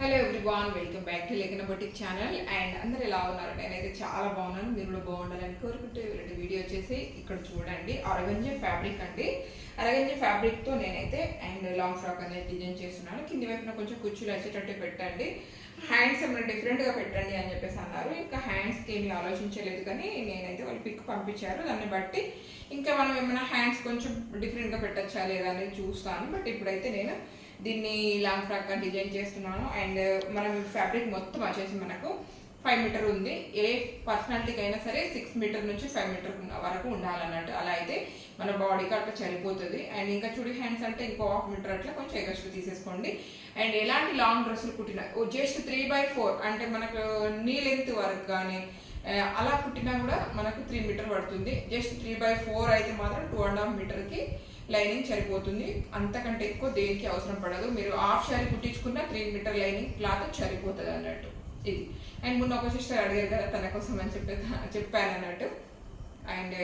Hello everyone, welcome back to లేఖన boutique channel. And అందరు ఎలా ఉన్నారు? నేనైతే చాలా బాగున్నాను. మీరు కూడా బాగుండాలని కోరుకుంటే వీళ్ళ వీడియో వచ్చేసి ఇక్కడ చూడండి. అరగంజ ఫ్యాబ్రిక్ అండి. అరగంజ ఫ్యాబ్రిక్తో నేనైతే అండ్ లాంగ్ ఫ్రాక్ అనేది డిజైన్ చేస్తున్నాను. కింది వైపున కొంచెం కుర్చీలు వచ్చేటట్టు పెట్టండి, హ్యాండ్స్ ఏమైనా డిఫరెంట్గా పెట్టండి అని చెప్పేసి అన్నారు. ఇంకా హ్యాండ్స్కి ఏమీ ఆలోచించలేదు, కానీ నేనైతే వాళ్ళు పిక్ పంపించారు. దాన్ని బట్టి ఇంకా మనం ఏమైనా హ్యాండ్స్ కొంచెం డిఫరెంట్గా పెట్టచ్చా లేదా అనేది చూస్తాను. బట్ ఇప్పుడైతే నేను దీన్ని లాంగ్ ఫ్రాక్ డిజైన్ చేస్తున్నాను. అండ్ మనం ఫ్యాబ్రిక్ మొత్తం వచ్చేసి మనకు 5 మీటర్ ఉంది. ఏ పర్సనాలిటీకి అయినా సరే 6 మీటర్ నుంచి 5 మీటర్ వరకు ఉండాలన్నట్టు. అలా అయితే మన బాడీకి అట్లా సరిపోతుంది. అండ్ ఇంకా చుడి హ్యాండ్స్ అంటే ఇంకో 1/2 మీటర్ అట్లా కొంచెం ఎగస్ట్రా తీసేసుకోండి. అండ్ ఎలాంటి లాంగ్ డ్రెస్సులు కుట్టిన జస్ట్ 3/4 అంటే మనకు నీ లెంత్ వరకు కానీ అలా కుట్టినా కూడా మనకు 3 మీటర్ పడుతుంది. జస్ట్ 3/4 అయితే మాత్రం 2.5 మీటర్కి లైనింగ్ సరిపోతుంది. అంతకంటే ఎక్కువ దేనికి అవసరం పడదు. మీరు హాఫ్ శారీ కుట్టించుకున్న 3 మీటర్ లైనింగ్ క్లాత్ సరిపోతుంది అన్నట్టు ఇది. అండ్ మొన్న ఒక సిస్టర్ అడిగారు కదా, తన కోసం అని చెప్పాను అన్నట్టు. అండ్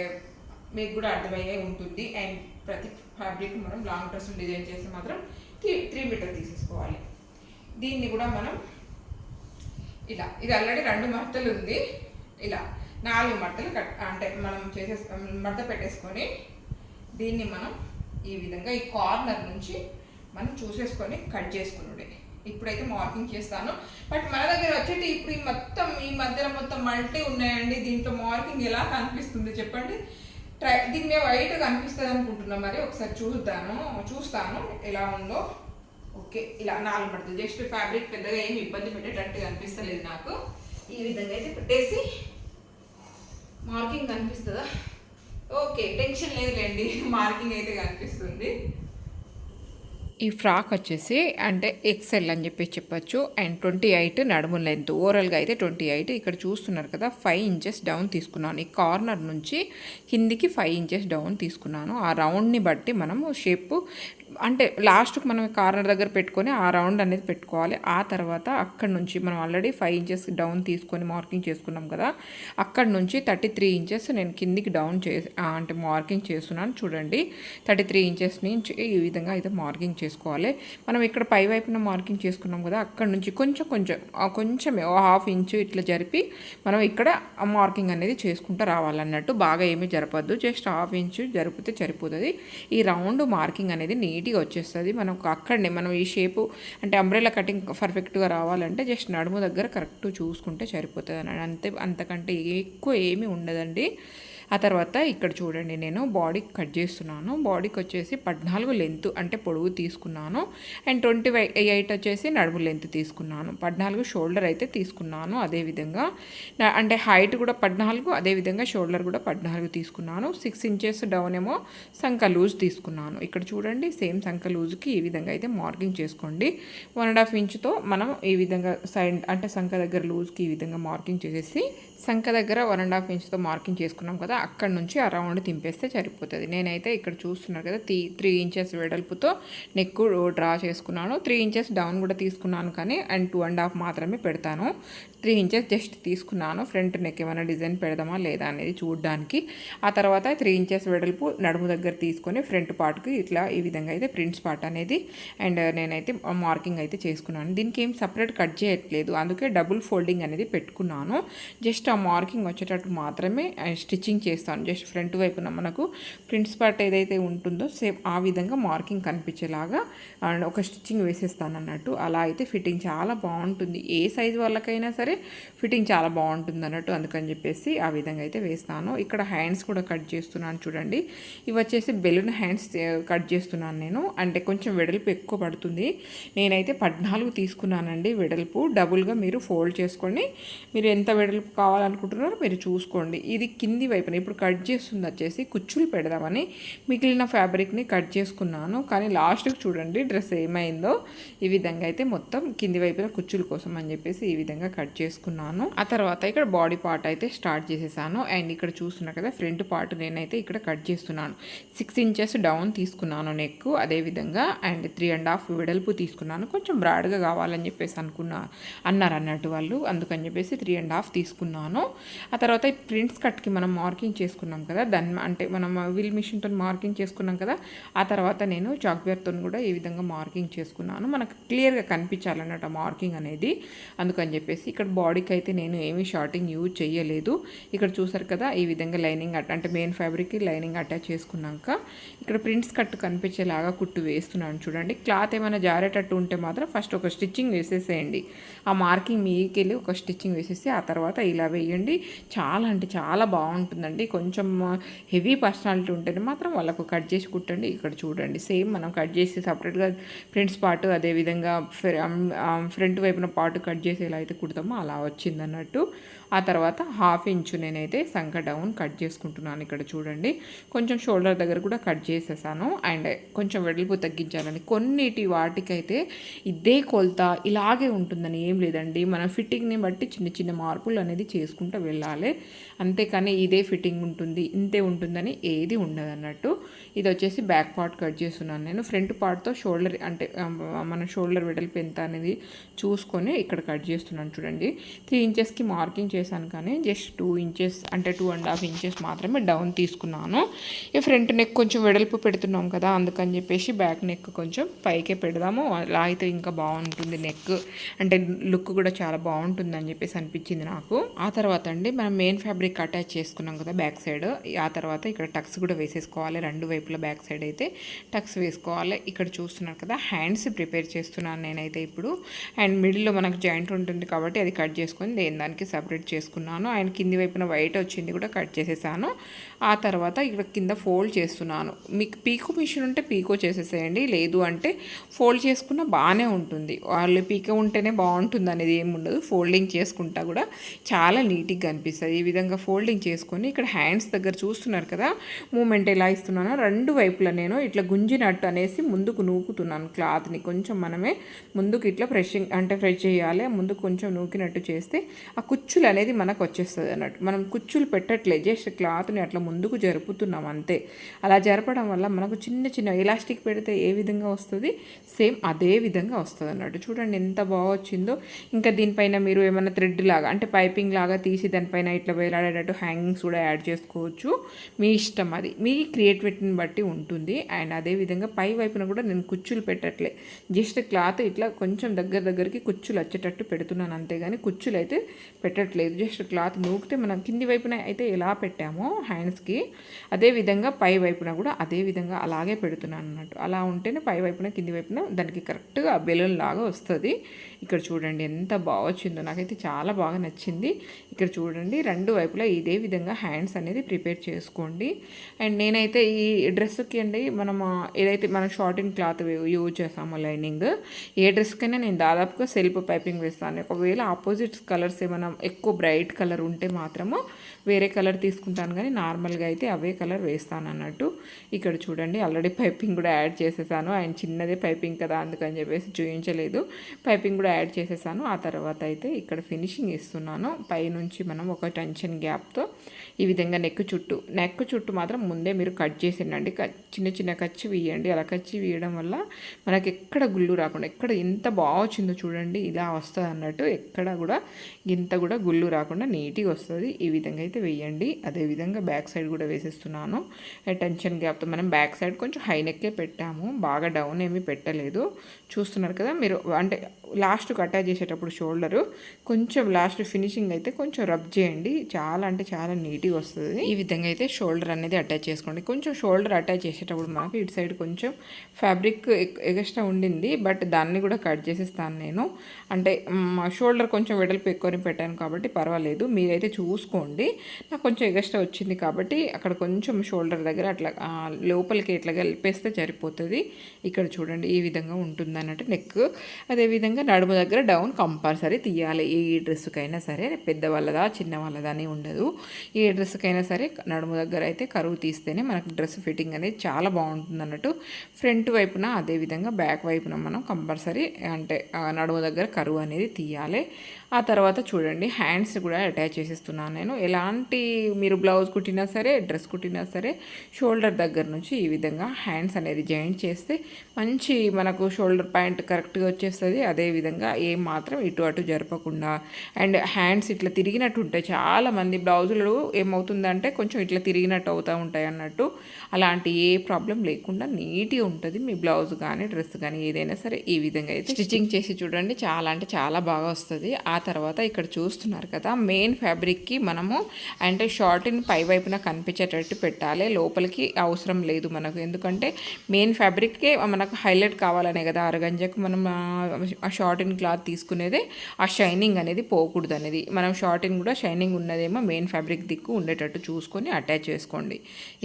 మీకు కూడా అర్థమయ్యే ఉంటుంది. అండ్ ప్రతి ఫ్యాబ్రిక్ మనం లాంగ్ డ్రెస్ డిజైన్ చేస్తే మాత్రం 3 మీటర్ తీసేసుకోవాలి. దీన్ని కూడా మనం ఇలా, ఇది ఆల్రెడీ 2 మడతలు ఉంది, ఇలా 4 మడతలు అంటే మనం మడత పెట్టేసుకొని దీన్ని మనం ఈ విధంగా ఈ కార్నర్ నుంచి మనం చూసేసుకొని కట్ చేసుకున్నాడు. ఇప్పుడైతే మార్కింగ్ చేస్తాను. బట్ మన దగ్గర వచ్చేటి ఇప్పుడు ఈ మధ్యలో మొత్తం మల్టీ ఉన్నాయండి. దీంట్లో మార్కింగ్ ఎలా కనిపిస్తుంది చెప్పండి. దీన్ని వైట్ కనిపిస్తుంది అనుకుంటున్నాం. మరి ఒకసారి చూస్తాను ఎలా ఉందో. ఓకే, ఇలా 4 మడతలు. జస్ట్ ఫ్యాబ్రిక్ పెద్దగా ఏమి ఇబ్బంది పెట్టేటట్టు కనిపిస్తలేదు నాకు. ఈ విధంగా అయితే పెట్టేసి మార్కింగ్ కనిపిస్తుందా? ఓకే, టెన్షన్ లేదులేండి, మార్కింగ్ అయితే కనిపిస్తుంది. ఈ ఫ్రాక్ వచ్చేసి అంటే ఎక్సెల్ అని చెప్పొచ్చు. అండ్ 28 నడుము లెంత్, ఓవరాల్గా అయితే 28. ఇక్కడ చూస్తున్నారు కదా, 5 ఇంచెస్ డౌన్ తీసుకున్నాను. ఈ కార్నర్ నుంచి కిందికి 5 ఇంచెస్ డౌన్ తీసుకున్నాను. ఆ రౌండ్ని బట్టి మనము షేప్ అంటే లాస్ట్కి మనం కార్నర్ దగ్గర పెట్టుకొని ఆ రౌండ్ అనేది పెట్టుకోవాలి. ఆ తర్వాత అక్కడ నుంచి మనం ఆల్రెడీ 5 ఇంచెస్ డౌన్ తీసుకొని మార్కింగ్ చేసుకున్నాం కదా, అక్కడ నుంచి 33 ఇంచెస్ నేను కిందికి డౌన్ అంటే మార్కింగ్ చేస్తున్నాను. చూడండి, 33 ఇంచెస్ నుంచి ఈ విధంగా అయితే మార్కింగ్ చేసుకోవాలి. మనం ఇక్కడ పై వైపున మార్కింగ్ చేసుకున్నాం కదా, అక్కడ నుంచి కొంచెం ½ ఇంచు ఇట్లా జరిపి మనం ఇక్కడ మార్కింగ్ అనేది చేసుకుంటూ రావాలన్నట్టు. బాగా ఏమీ జరపద్దు, జస్ట్ ½ ఇంచు జరిపితే సరిపోతుంది. ఈ రౌండ్ మార్కింగ్ అనేది నీట్గా వచ్చేస్తుంది. మనకు అక్కడనే మనం ఈ షేపు అంటే అంబ్రెల్లా కటింగ్ పర్ఫెక్ట్గా రావాలంటే జస్ట్ నడుము దగ్గర కరెక్ట్ చూసుకుంటే సరిపోతుంది అని. అంతకంటే ఎక్కువ ఏమీ ఉండదండి. ఆ తర్వాత ఇక్కడ చూడండి, నేను బాడీకి కట్ చేస్తున్నాను. బాడీకి వచ్చేసి 14 లెంత్ అంటే పొడవు తీసుకున్నాను. అండ్ 28 వచ్చేసి నడుము లెంత్ తీసుకున్నాను. 14 షోల్డర్ అయితే తీసుకున్నాను. అదేవిధంగా అంటే హైట్ కూడా 14, అదేవిధంగా షోల్డర్ కూడా 14 తీసుకున్నాను. 6 ఇంచెస్ డౌన్ ఏమో సంక లూజ్ తీసుకున్నాను. ఇక్కడ చూడండి, సేమ్ సంక లూజ్కి ఈ విధంగా అయితే మార్కింగ్ చేసుకోండి. 1.5 ఇంచుతో మనం ఈ విధంగా సైడ్ అంటే సంక దగ్గర లూజ్కి ఈ విధంగా మార్కింగ్ చేసేసి సంక దగ్గర 1.5 ఇంచుతో మార్కింగ్ చేసుకున్నాం కదా, అక్కడ నుంచి ఆ రౌండ్ తింపేస్తే సరిపోతుంది. నేనైతే ఇక్కడ చూస్తున్నారు కదా, 3 ఇంచెస్ వెడల్పుతో నెక్ డ్రా చేసుకున్నాను. 3 ఇంచెస్ డౌన్ కూడా తీసుకున్నాను, కానీ అండ్ 2.5 మాత్రమే పెడతాను. 3 ఇంచెస్ జస్ట్ తీసుకున్నాను. ఫ్రంట్ నెక్ ఏమైనా డిజైన్ పెడదామా లేదా అనేది చూడడానికి. ఆ తర్వాత 3 ఇంచెస్ వెడల్పు నడుము దగ్గర తీసుకొని ఫ్రంట్ పార్ట్కి ఇట్లా ఈ విధంగా అయితే ప్రింట్స్ పార్ట్ అనేది అండ్ నేనైతే మార్కింగ్ అయితే చేసుకున్నాను. దీనికి ఏం సపరేట్ కట్ చేయట్లేదు, అందుకే డబుల్ ఫోల్డింగ్ అనేది పెట్టుకున్నాను. జస్ట్ ఆ మార్కింగ్ వచ్చేటట్టు మాత్రమే స్టిచ్చింగ్ చేస్తాను. జస్ట్ ఫ్రంట్ వైపున మనకు ప్రింట్స్ పార్ట్ ఏదైతే ఉంటుందో సేమ్ ఆ విధంగా మార్కింగ్ కనిపించేలాగా అండ్ ఒక స్టిచ్చింగ్ వేసేస్తాను అన్నట్టు. అలా అయితే ఫిట్టింగ్ చాలా బాగుంటుంది. ఏ సైజు వాళ్ళకైనా సరే ఫిట్టింగ్ చాలా బాగుంటుంది అన్నట్టు. అందుకని చెప్పేసి ఆ విధంగా అయితే వేస్తాను. ఇక్కడ హ్యాండ్స్ కూడా కట్ చేస్తున్నాను. చూడండి, ఇవి వచ్చేసి బెలూన్ హ్యాండ్స్ కట్ చేస్తున్నాను నేను. అంటే కొంచెం వెడల్పు ఎక్కువ పడుతుంది. నేనైతే 14 తీసుకున్నానండి వెడల్పు. డబుల్గా మీరు ఫోల్డ్ చేసుకొని మీరు ఎంత వెడల్పు కావాలనుకుంటున్నారో మీరు చూసుకోండి. ఇది కింది వైపున ఇప్పుడు కట్ చేస్తుంది వచ్చేసి కుచ్చులు పెడదామని మిగిలిన ఫ్యాబ్రిక్ని కట్ చేసుకున్నాను. కానీ లాస్ట్కి చూడండి డ్రెస్ ఏమైందో. ఈ విధంగా అయితే మొత్తం కింది వైపున కుచ్చుల కోసం అని చెప్పేసి ఈ విధంగా కట్ చేసుకున్నాను. ఆ తర్వాత ఇక్కడ బాడీ పార్ట్ అయితే స్టార్ట్ చేసేసాను. అండ్ ఇక్కడ చూస్తున్నా కదా, ఫ్రంట్ పార్ట్ నేనైతే ఇక్కడ కట్ చేస్తున్నాను. 6 ఇంచెస్ డౌన్ తీసుకున్నాను నెక్. అదేవిధంగా అండ్ 3.5 వెడల్పు తీసుకున్నాను. కొంచెం బ్రాడ్గా కావాలని చెప్పేసి అన్నారు అన్నట్టు వాళ్ళు. అందుకని చెప్పేసి 3.5 తీసుకున్నాను. ఆ తర్వాత ఈ ప్రింట్స్ కట్కి మనం మార్కింగ్ మార్కింగ్ చేసుకున్నాం కదా, దాన్ని అంటే మనం విల్ మిషన్తో మార్కింగ్ చేసుకున్నాం కదా, ఆ తర్వాత నేను చాక్పీర్తో కూడా ఈ విధంగా మార్కింగ్ చేసుకున్నాను. మనకు క్లియర్గా కనిపించాలన్నట్టు మార్కింగ్ అనేది. అందుకని చెప్పేసి ఇక్కడ బాడీకి అయితే నేను ఏమీ షార్టింగ్ యూజ్ చేయలేదు. ఇక్కడ చూసారు కదా, ఈ విధంగా లైనింగ్ అంటే మెయిన్ ఫ్యాబ్రిక్కి లైనింగ్ అటాచ్ చేసుకున్నాక ఇక్కడ ప్రింట్స్ కట్ కనిపించేలాగా కుట్టు వేస్తున్నాను చూడండి. క్లాత్ ఏమైనా జారేటట్టు ఉంటే మాత్రం ఫస్ట్ ఒక స్టిచ్చింగ్ వేసేసేయండి. ఆ మార్కింగ్ మీదకి వెళ్ళి ఒక స్టిచ్చింగ్ వేసేసి ఆ తర్వాత ఇలా వేయండి. చాలా అంటే చాలా బాగుంటుందండి. కొంచెం హెవీ పర్సనాలిటీ ఉంటేనే మాత్రం వాళ్ళకు కట్ చేసి కుట్టండి. ఇక్కడ చూడండి, సేమ్ మనం కట్ చేసి సపరేట్గా ఫ్రంట్స్ పార్ట్ అదేవిధంగా ఫ్రంట్ వైపున పార్ట్ కట్ చేసి ఎలా అయితే కుడతామో అలా వచ్చింది అన్నట్టు. ఆ తర్వాత 1/2 ఇంచు నేనైతే సంక డౌన్ కట్ చేసుకుంటున్నాను. ఇక్కడ చూడండి, కొంచెం షోల్డర్ దగ్గర కూడా కట్ చేసేసాను. అండ్ కొంచెం వెడల్పు తగ్గించాలని. కొన్నిటి వాటికైతే ఇదే కొలత ఇలాగే ఉంటుందని ఏం లేదండి. మన ఫిట్టింగ్ని బట్టి చిన్న చిన్న మార్పులు అనేది చేసుకుంటూ వెళ్ళాలి. అంతేకాని ఇదే ఫిట్టింగ్ ఉంటుంది ఇంతే ఉంటుందని ఏది ఉండదు అన్నట్టు. ఇది వచ్చేసి బ్యాక్ పార్ట్ కట్ చేస్తున్నాను నేను. ఫ్రంట్ పార్ట్తో షోల్డర్ అంటే మన షోల్డర్ వెడల్పు ఎంత అనేది చూసుకొని ఇక్కడ కట్ చేస్తున్నాను చూడండి. 3 ఇంచెస్కి మార్కింగ్ చేశాను, కానీ జస్ట్ 2 ఇంచెస్ అంటే 2.5 ఇంచెస్ మాత్రమే డౌన్ తీసుకున్నాను. ఈ ఫ్రంట్ నెక్ కొంచెం వెడల్పు పెడుతున్నాం కదా, అందుకని చెప్పేసి బ్యాక్ నెక్ కొంచెం పైకే పెడదాము. అలా అయితే ఇంకా బాగుంటుంది, నెక్ అంటే లుక్ కూడా చాలా బాగుంటుంది అని చెప్పేసి అనిపించింది నాకు. ఆ తర్వాత అండి మనం మెయిన్ ఫ్యాబ్రిక్ అటాచ్ చేసుకున్నాం కదా బ్యాక్ సైడ్, ఆ తర్వాత ఇక్కడ టక్స్ కూడా వేసేసుకోవాలి. 2 వైపుల బ్యాక్ సైడ్ అయితే టక్స్ వేసుకోవాలి. ఇక్కడ చూస్తున్నారు కదా, హ్యాండ్స్ ప్రిపేర్ చేస్తున్నాను నేనైతే ఇప్పుడు. అండ్ మిడిల్లో మనకు జాయింట్ ఉంటుంది కాబట్టి అది కట్ చేసుకొని దానికి సపరేట్ చేసుకున్నాను. అండ్ కింది వైపున వైట్ వచ్చింది కూడా కట్ చేసేసాను. ఆ తర్వాత ఇక్కడ కింద ఫోల్డ్ చేస్తున్నాను. మీకు పీకో మిషన్ ఉంటే పీకో చేసేసేయండి, లేదు అంటే ఫోల్డ్ చేసుకున్న బాగానే ఉంటుంది. వాళ్ళు పీకో ఉంటేనే బాగుంటుంది అనేది ఏమి ఉండదు. ఫోల్డింగ్ చేసుకుంటా కూడా చాలా నీట్గా అనిపిస్తుంది. ఈ విధంగా ఫోల్డింగ్ చేసుకొని ఇక్కడ హ్యాండ్స్ దగ్గర చూస్తున్నారు కదా మూమెంట్ ఎలా ఇస్తున్నానో, 2 వైపులా నేను ఇట్లా గుంజినట్టు అనేసి ముందుకు నూకుతున్నాను క్లాత్ని. కొంచెం మనమే ముందుకు ఇట్లా ప్రెస్ చేయాలి. ముందుకు కొంచెం నూకినట్టు చేస్తే ఆ కుచ్చులు అనేది మనకు వచ్చేస్తుంది అన్నట్టు. మనం కుచ్చులు పెట్టట్లేదు, జస్ట్ క్లాత్ని అట్లా ముందుకు జరుపుతున్నాం అంతే. అలా జరపడం వల్ల మనకు చిన్న చిన్న ఎలాస్టిక్ పెడితే ఏ విధంగా వస్తుంది, సేమ్ అదే విధంగా వస్తుంది అన్నట్టు. చూడండి ఎంత బాగా వచ్చిందో. ఇంకా దీనిపైన మీరు ఏమైనా థ్రెడ్ లాగా అంటే పైపింగ్ లాగా తీసి దానిపైన ఇట్లా వేలాడేటట్టు హ్యాంగింగ్స్ కూడా యాడ్ చేసుకోవచ్చు. మీ ఇష్టం, అది మీ క్రియేటివిటీని బట్టి ఉంటుంది. అండ్ అదేవిధంగా పై వైపున కూడా నేను కుచ్చులు పెట్టట్లే, జస్ట్ క్లాత్ ఇట్లా కొంచెం దగ్గరికి కుచ్చులు వచ్చేటట్టు పెడుతున్నాను అంతేగాని కుచ్చులు అయితే పెట్టట్లేదు. జస్ట్ క్లాత్ నూకితే మనం కింది వైపున అయితే ఎలా పెట్టామో హ్యాండ్స్కి, అదేవిధంగా పై వైపున కూడా అదే విధంగా అలాగే పెడుతున్నాను అన్నట్టు. అలా ఉంటేనే పై వైపున కింది వైపున దానికి కరెక్ట్గా బెలూన్ లాగా వస్తుంది. ఇక్కడ చూడండి ఎంత బాగా వచ్చిందో, నాకైతే చాలా బాగా నచ్చింది. ఇక్కడ చూడండి 2 వైపులా ఇదే విధంగా హ్యాండ్స్ అనేది ప్రిపేర్ చేసుకోండి. అండ్ నేనైతే ఈ డ్రెస్కి అండి మనం ఏదైతే మనం షార్టిన్ క్లాత్ యూజ్ చేస్తామో లైనింగ్, ఏ డ్రెస్కైనా నేను దాదాపుగా సెల్ఫ్ పైపింగ్ వేస్తాను. ఒకవేళ ఆపోజిట్ కలర్స్ ఏమైనా ఎక్కువ బ్రైట్ కలర్ ఉంటే మాత్రము వేరే కలర్ తీసుకుంటాను, కానీ నార్మల్గా అయితే అవే కలర్ వేస్తాను అన్నట్టు. ఇక్కడ చూడండి ఆల్రెడీ పైపింగ్ కూడా యాడ్ చేసేసాను. అండ్ చిన్నదే పైపింగ్ కదా అందుకని చెప్పేసి చూపించలేదు, పైపింగ్ కూడా యాడ్ చేసేసాను. ఆ తర్వాత అయితే ఇక్కడ ఫినిషింగ్ ఇస్తున్నాను. పైనుంచి మనం ఒక టెన్షన్ గ్యాప్తో ఈ విధంగా నెక్ చుట్టూ మాత్రం ముందే మీరు కట్ చేసేయండి. చిన్న చిన్న కచ్చి వేయండి. అలా కచ్చి వేయడం వల్ల మనకి ఎక్కడ గుళ్ళు రాకుండా, ఎక్కడ ఎంత బాగా వచ్చిందో చూడండి, ఇలా వస్తుంది అన్నట్టు. ఎక్కడ కూడా గింత కూడా గుళ్ళు రాకుండా నీట్గా వస్తుంది. ఈ విధంగా అయితే వేయండి. అదేవిధంగా బ్యాక్ సైడ్ కూడా వేసేస్తున్నాను. టెన్షన్ గ్యాప్తో మనం బ్యాక్ సైడ్ కొంచెం హై నెక్కే పెట్టాము, బాగా డౌన్ ఏమీ పెట్టలేదు. చూస్తున్నారు కదా మీరు. అంటే లాస్ట్కి అటాచ్ చేసేటప్పుడు షోల్డరు కొంచెం లాస్ట్ ఫినిషింగ్ అయితే కొంచెం రబ్ చేయండి, చాలా అంటే చాలా నీట్గా వస్తుంది. ఈ విధంగా అయితే షోల్డర్ అనేది అటాచ్ చేసుకోండి. కొంచెం షోల్డర్ అటాచ్ చేసేటప్పుడు మనకు ఇటు సైడ్ కొంచెం ఫ్యాబ్రిక్ ఎక్స్ట్రా ఉండింది, బట్ దాన్ని కూడా కట్ చేసేస్తాను నేను. అంటే షోల్డర్ కొంచెం వెడల్పు ఎక్కువని పెట్టాను కాబట్టి పర్వాలేదు, మీరైతే చూసుకోండి. నాకు కొంచెం ఎక్స్ట్రా వచ్చింది కాబట్టి అక్కడ కొంచెం షోల్డర్ దగ్గర అట్లా లోపలికి ఇట్లా కలిపేస్తే సరిపోతుంది. ఇక్కడ చూడండి ఈ విధంగా ఉంటుంది అన్నట్టు నెక్. అదేవిధంగా నడుము దగ్గర డౌన్ కంపల్సరీ తీయాలి. ఏ డ్రెస్సుకైనా సరే, పెద్దవాళ్ళదా చిన్న వాళ్ళదా అని ఉండదు. ఏ డ్రెస్సుకైనా సరే నడుము దగ్గర అయితే కరువు తీస్తేనే మనకు డ్రెస్ ఫిట్టింగ్ అనేది చాలా బాగుంటుంది అన్నట్టు. ఫ్రంట్ వైపున అదేవిధంగా బ్యాక్ వైపున మనం కంపల్సరీ అంటే నడుము దగ్గర కరువు అనేది తీయాలి. ఆ తర్వాత చూడండి హ్యాండ్స్ కూడా అటాచ్ చేసేస్తున్నాను నేను. ఎలాంటి మీరు బ్లౌజ్ కుట్టినా సరే, డ్రెస్ కుట్టినా సరే, షోల్డర్ దగ్గర నుంచి ఈ విధంగా హ్యాండ్స్ అనేది జాయింట్ చేస్తే మంచి మనకు షోల్డర్ పాయింట్ కరెక్ట్గా వచ్చేస్తుంది. అదే విధంగా ఏం మాత్రం ఇటు అటు జరపకుండా. అండ్ హ్యాండ్స్ ఇట్లా తిరిగినట్టు ఉంటాయి, చాలామంది బ్లౌజులు ఏమవుతుందంటే కొంచెం ఇట్లా తిరిగినట్టు అవుతూ ఉంటాయి అన్నట్టు. అలాంటి ఏ ప్రాబ్లం లేకుండా నీట్గా ఉంటుంది మీ బ్లౌజ్ కానీ డ్రెస్ కానీ ఏదైనా సరే. ఈ విధంగా అయితే స్టిచ్చింగ్ చేసి చూడండి, చాలా అంటే చాలా బాగా వస్తుంది. ఆ తర్వాత ఇక్కడ చూస్తున్నారు కదా, మెయిన్ ఫ్యాబ్రిక్కి మనము అంటే షార్ట్ని పై వైపున కనిపించేటట్టు పెట్టాలి, లోపలికి అవసరం లేదు మనకు. ఎందుకంటే మెయిన్ ఫ్యాబ్రిక్కే మనకు హైలైట్ కావాలనే కదా అరగంజకు మనం ఆ షార్టిన్ క్లాత్ తీసుకునేది. ఆ షైనింగ్ అనేది పోకూడదు అనేది. మనం షార్టిన్ కూడా షైనింగ్ ఉన్నదేమో మెయిన్ ఫ్యాబ్రిక్ దిక్కు ఉండేటట్టు చూసుకొని అటాచ్ చేసుకోండి.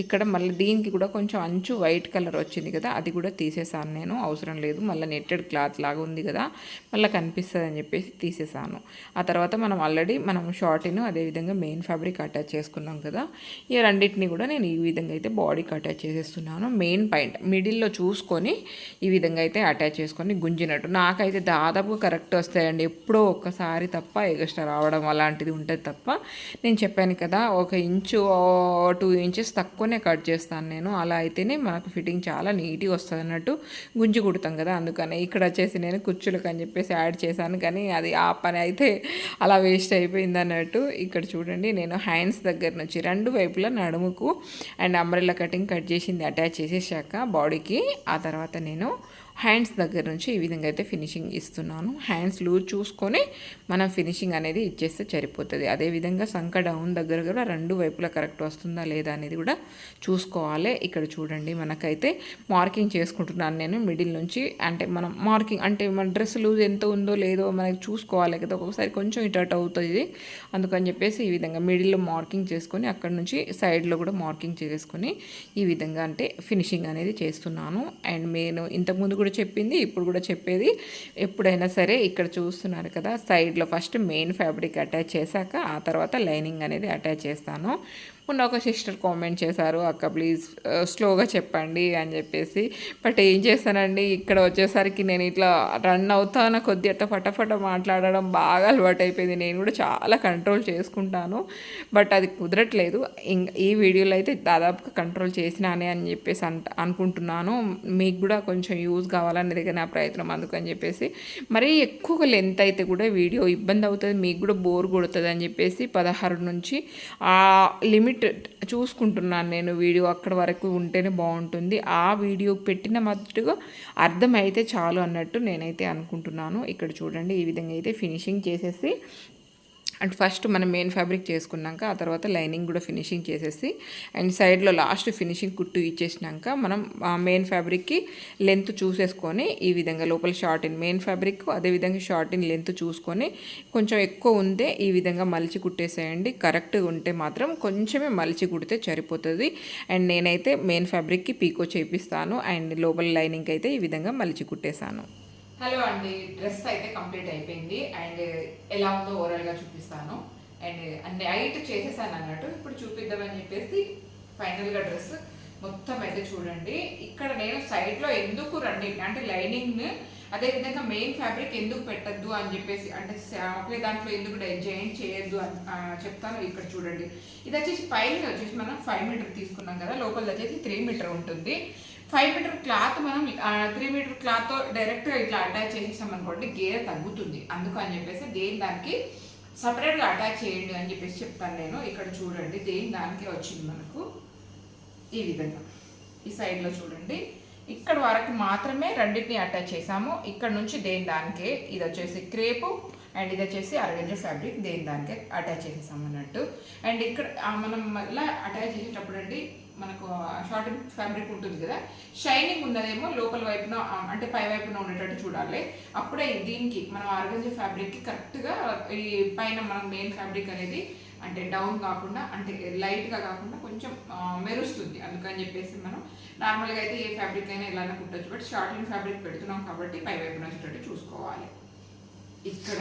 ఇక్కడ మళ్ళీ దీనికి కూడా కొంచెం అంచు వైట్ కలర్ వచ్చింది కదా, అది కూడా తీసేసాను నేను, అవసరం లేదు. మళ్ళీ నెట్టెడ్ క్లాత్ లాగా ఉంది కదా, మళ్ళీ కనిపిస్తుంది అని చెప్పేసి తీసేసాను. ఆ తర్వాత మనం ఆల్రెడీ షార్టిన్ అదేవిధంగా మెయిన్ ఫ్యాబ్రిక్ అటాచ్ చేసుకున్నాం కదా, ఈ రెండింటిని కూడా నేను ఈ విధంగా అయితే బాడీకి అటాచ్ చేసేస్తున్నాను. మెయిన్ పాయింట్ మిడిల్లో చూసుకొని ఈ విధంగా అయితే అటాచ్ చేసుకొని గుంజినట్టు. నాకైతే దాదాపుగా కరెక్ట్ వస్తాయండి, ఎప్పుడో ఒక్కసారి తప్ప ఎక్స్ట్రా రావడం అలాంటిది ఉంటుంది తప్ప. నేను చెప్పాను కదా, 1 ఇంచు 2 ఇంచెస్ తక్కువనే కట్ చేస్తాను నేను. అలా అయితేనే మనకు ఫిట్టింగ్ చాలా నీట్గా వస్తుంది అన్నట్టు. గుంజి కుడతాం కదా, అందుకని ఇక్కడ వచ్చేసి నేను కుచ్చులకు అని చెప్పేసి యాడ్ చేశాను, కానీ అది ఆ పని అయితే అలా వేస్ట్ అయిపోయింది అన్నట్టు. ఇక్కడ చూడండి, నేను హ్యాండ్స్ దగ్గర నుంచి 2 వైపులా నడుముకు అండ్ అంబ్రెల్లా కటింగ్ కట్ చేసింది అటాచ్ చేసేసాక బాడీకి, ఆ తర్వాత నేను హ్యాండ్స్ దగ్గర నుంచి ఈ విధంగా అయితే ఫినిషింగ్ ఇస్తున్నాను. హ్యాండ్స్ లూజ్ చూసుకొని మనం ఫినిషింగ్ అనేది ఇచ్చేస్తే సరిపోతుంది. అదేవిధంగా సంక డౌన్ దగ్గర కూడా 2 వైపులా కరెక్ట్ వస్తుందా లేదా అనేది కూడా చూసుకోవాలి. ఇక్కడ చూడండి, మనకైతే మార్కింగ్ చేసుకుంటున్నాను నేను మిడిల్ నుంచి. అంటే మనం మార్కింగ్ అంటే మన డ్రెస్ లూజ్ ఎంత ఉందో లేదో మనకి చూసుకోవాలి కదా, ఒక్కొక్కసారి కొంచెం ఇటు అటు అవుతుంది. అందుకని చెప్పేసి ఈ విధంగా మిడిల్లో మార్కింగ్ చేసుకొని అక్కడ నుంచి సైడ్లో కూడా మార్కింగ్ చేసుకొని ఈ విధంగా అంటే ఫినిషింగ్ అనేది చేస్తున్నాను. అండ్ నేను ఇంతకుముందు కూడా చెప్పింది, ఇప్పుడు కూడా చెప్పేది, ఎప్పుడైనా సరే ఇక్కడ చూస్తున్నారు కదా, సైడ్లో ఫస్ట్ మెయిన్ ఫ్యాబ్రిక్ అటాచ్ చేశాక ఆ తర్వాత లైనింగ్ అనేది అటాచ్ చేస్తాను. మొన్న ఒక సిస్టర్ కామెంట్ చేశారు, అక్క ప్లీజ్ స్లోగా చెప్పండి అని చెప్పేసి. బట్ ఏం చేస్తానండి, ఇక్కడ వచ్చేసరికి నేను ఇట్లా రన్ అవుతాను కొద్ది అట్లా ఫటాఫట మాట్లాడడం బాగా అలవాటు అయిపోయింది. నేను కూడా చాలా కంట్రోల్ చేసుకుంటాను, బట్ అది కుదరట్లేదు. ఈ వీడియోలో అయితే దాదాపుగా కంట్రోల్ చేసినానే అని చెప్పేసి అనుకుంటున్నాను. మీకు కూడా కొంచెం యూజ్ కావాలనేది నా ప్రయత్నం, అందుకని చెప్పేసి. మరీ ఎక్కువ లెంత్ అయితే కూడా వీడియో ఇబ్బంది అవుతుంది, మీకు కూడా బోర్ కొడుతుంది అని చెప్పేసి 16 నుంచి ఆ లిమిట్ చూసుకుంటున్నాను నేను. వీడియో అక్కడ వరకు ఉంటేనే బాగుంటుంది, ఆ వీడియో పెట్టిన మట్టుగా అర్థమైతే చాలు అన్నట్టు నేనైతే అనుకుంటున్నాను. ఇక్కడ చూడండి, ఈ విధంగా అయితే ఫినిషింగ్ చేసేసి అండ్ ఫస్ట్ మనం మెయిన్ ఫ్యాబ్రిక్ చేసుకున్నాక ఆ తర్వాత లైనింగ్ కూడా ఫినిషింగ్ చేసేసి అండ్ సైడ్లో లాస్ట్ ఫినిషింగ్ కుట్టు ఇచ్చేసినాక మనం మెయిన్ ఫ్యాబ్రిక్కి లెంత్ చూసేసుకొని ఈ విధంగా లోపల షార్టిన్ మెయిన్ ఫ్యాబ్రిక్ అదేవిధంగా షార్టిన్ లెంత్ చూసుకొని కొంచెం ఎక్కువ ఉంటే ఈ విధంగా మలిచి కుట్టేసేయండి. కరెక్ట్గా ఉంటే మాత్రం కొంచెమే మలిచి కుడితే సరిపోతుంది. అండ్ నేనైతే మెయిన్ ఫ్యాబ్రిక్కి పీకో చేపిస్తాను అండ్ లోపల లైనింగ్కి అయితే ఈ విధంగా మలిచి కుట్టేశాను. హలో అండి, డ్రెస్ అయితే కంప్లీట్ అయిపోయింది అండ్ ఎలా ఉందో ఓవరాల్గా చూపిస్తాను. అండ్ నైట్ చేసేసాను అన్నట్టు, ఇప్పుడు చూపిద్దామని చెప్పేసి ఫైనల్గా డ్రెస్ మొత్తం అయితే చూడండి. ఇక్కడ నేను సైడ్లో ఎందుకు అంటే లైనింగ్ అదేవిధంగా మెయిన్ ఫ్యాబ్రిక్ ఎందుకు పెట్టద్దు అని చెప్పేసి, అంటే ఒకే దాంట్లో ఎందుకు జాయిన్ చేయొద్దు అని చెప్తాను. ఇక్కడ చూడండి, ఇది వచ్చేసి పైన వచ్చేసి మనం 5 మీటర్ తీసుకున్నాం కదా, లోపల వచ్చేసి 3 మీటర్ ఉంటుంది. 5 మీటర్ క్లాత్ మనం 3 మీటర్ క్లాత్తో డైరెక్ట్గా ఇట్లా అటాచ్ చేసేసాం అనుకోండి, గేర తగ్గుతుంది. అందుకు అని చెప్పేసి దేని దానికి సపరేట్గా అటాచ్ చేయండి అని చెప్పేసి చెప్తాను నేను. ఇక్కడ చూడండి, దేని దానికి వచ్చింది మనకు ఈ విధంగా. ఈ సైడ్లో చూడండి, ఇక్కడ వరకు మాత్రమే రెండింటిని అటాచ్ చేసాము. ఇక్కడ నుంచి దేని దానికే, ఇది వచ్చేసి క్రేపు అండ్ ఇది వచ్చేసి అరగంజ ఫ్యాబ్రిక్ దేని దానికే అటాచ్ చేసేసాం అన్నట్టు. అండ్ ఇక్కడ మనం మళ్ళీ అటాచ్ చేసేటప్పుడు అండి మనకు షార్ట్ ఫ్యాబ్రిక్ ఉంటుంది కదా, షైనింగ్ ఉన్నదేమో లోపల వైపున అంటే పై వైపున ఉండేటట్టు చూడాలి. అప్పుడే దీనికి మనం ఆర్గంజ ఫ్యాబ్రిక్కి కరెక్ట్గా ఈ పైన మనం మెయిన్ ఫ్యాబ్రిక్ అనేది అంటే డౌన్ కాకుండా అంటే లైట్గా కాకుండా కొంచెం మెరుస్తుంది. అందుకని చెప్పేసి మనం నార్మల్గా అయితే ఏ ఫ్యాబ్రిక్ అయినా ఇలానే కుట్టచ్చు, బట్ షార్టింగ్ ఫ్యాబ్రిక్ పెడుతున్నాం కాబట్టి పై వైపున వచ్చేటట్టు చూసుకోవాలి. ఇక్కడ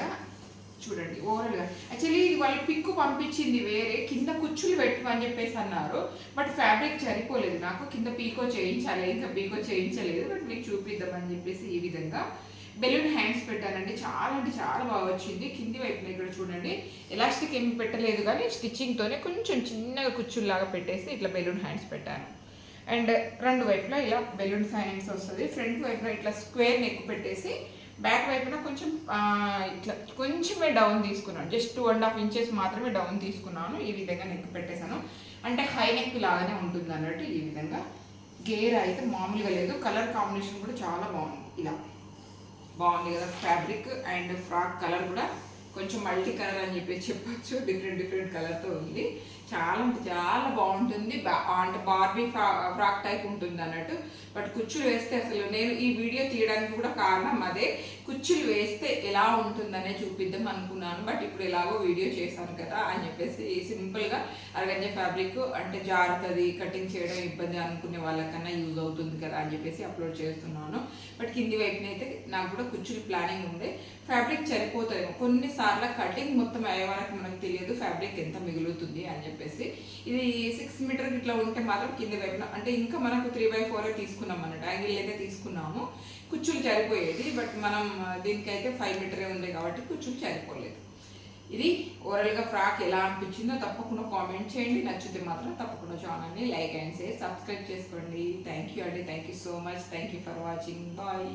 చూడండి ఓవరాల్గా యాక్చువల్లీ ఇది వాళ్ళు పిక్కు పంపించింది వేరే, కింద కుచ్చులు పెట్టు అని చెప్పేసి అన్నారు, బట్ ఫ్యాబ్రిక్ సరిపోలేదు నాకు, కింద పీకో చేయించాలి, ఇంకా పీకో చేయించలేదు. బట్ మీకు చూపిద్దామని చెప్పేసి ఈ విధంగా బెలూన్ హ్యాండ్స్ పెట్టానండి. చాలా అంటే చాలా బాగా వచ్చింది. కింది వైపున ఇక్కడ చూడండి, ఎలాస్టిక్ ఏమి పెట్టలేదు కానీ స్టిచ్చింగ్తోనే కొంచెం చిన్నగా కుచ్చుల్లాగా పెట్టేసి ఇట్లా బెలూన్ హ్యాండ్స్ పెట్టాను. అండ్ 2 వైపులా ఇలా బెలూన్ హ్యాండ్స్ వస్తుంది. ఫ్రంట్ వైపున ఇట్లా స్క్వేర్ నెక్ పెట్టేసి బ్యాక్ వైపున కొంచెం ఇట్లా కొంచెమే డౌన్ తీసుకున్నాను, జస్ట్ 2.5 ఇంచెస్ మాత్రమే డౌన్ తీసుకున్నాను. ఈ విధంగా నెక్ పెట్టేశాను, అంటే హై నెక్ లాగానే ఉంటుంది అన్నట్టు. ఈ విధంగా గేర్ అయితే మామూలుగా లేదు, కలర్ కాంబినేషన్ కూడా చాలా బాగుంది. ఇలా బాగుంది కదా ఫ్యాబ్రిక్, అండ్ ఫ్రాక్ కలర్ కూడా కొంచెం మల్టీ కలర్ అని చెప్పొచ్చు, డిఫరెంట్ కలర్తో ఉంది. చాలా అంటే చాలా బాగుంటుంది, అంటే బార్బీ ఫ్రాక్ టైప్ ఉంటుంది అన్నట్టు. బట్ కుచ్చులు వేస్తే అసలు నేను ఈ వీడియో తీయడానికి కూడా కారణం అదే, కుచ్చులు వేస్తే ఎలా ఉంటుందనే చూపిద్దాం అనుకున్నాను. బట్ ఇప్పుడు ఎలాగో వీడియో చేశాను కదా అని చెప్పేసి సింపుల్గా అరగంజ ఫ్యాబ్రిక్ అంటే జారుతుంది, కటింగ్ చేయడం ఇబ్బంది అనుకునే వాళ్ళకన్నా యూజ్ అవుతుంది కదా అని చెప్పేసి అప్లోడ్ చేస్తున్నాను. బట్ కింది వైపునైతే నాకు కూడా కుచ్చులు ప్లానింగ్ ఉంది. ఫ్యాబ్రిక్ సరిపోతుంది కొన్నిసార్లు, కటింగ్ మొత్తం అయ్యే వరకు మనకు తెలియదు ఫ్యాబ్రిక్ ఎంత మిగులుతుంది అని చెప్పేసి. ఇది 6 మీటర్ ఇట్లా ఉంటే మాత్రం కింది వైపున అంటే ఇంకా మనకు 3/4 తీసుకున్నాం అన్నట్టు, యాంగిల్ అయితే తీసుకున్నాము, కుచ్చులు సరిపోయేది. బట్ మనం దీనికైతే 5 మీటరే ఉంది కాబట్టి కుచ్చులు సరిపోలేదు. ఇది ఓవరాల్గా ఫ్రాక్ ఎలా అనిపించిందో తప్పకుండా కామెంట్ చేయండి. నచ్చితే మాత్రం తప్పకుండా ఛానల్ని లైక్ అండ్ షేర్, సబ్స్క్రైబ్ చేసుకోండి. థ్యాంక్ యూ అండి, thank you so much, thank you for watching, bye.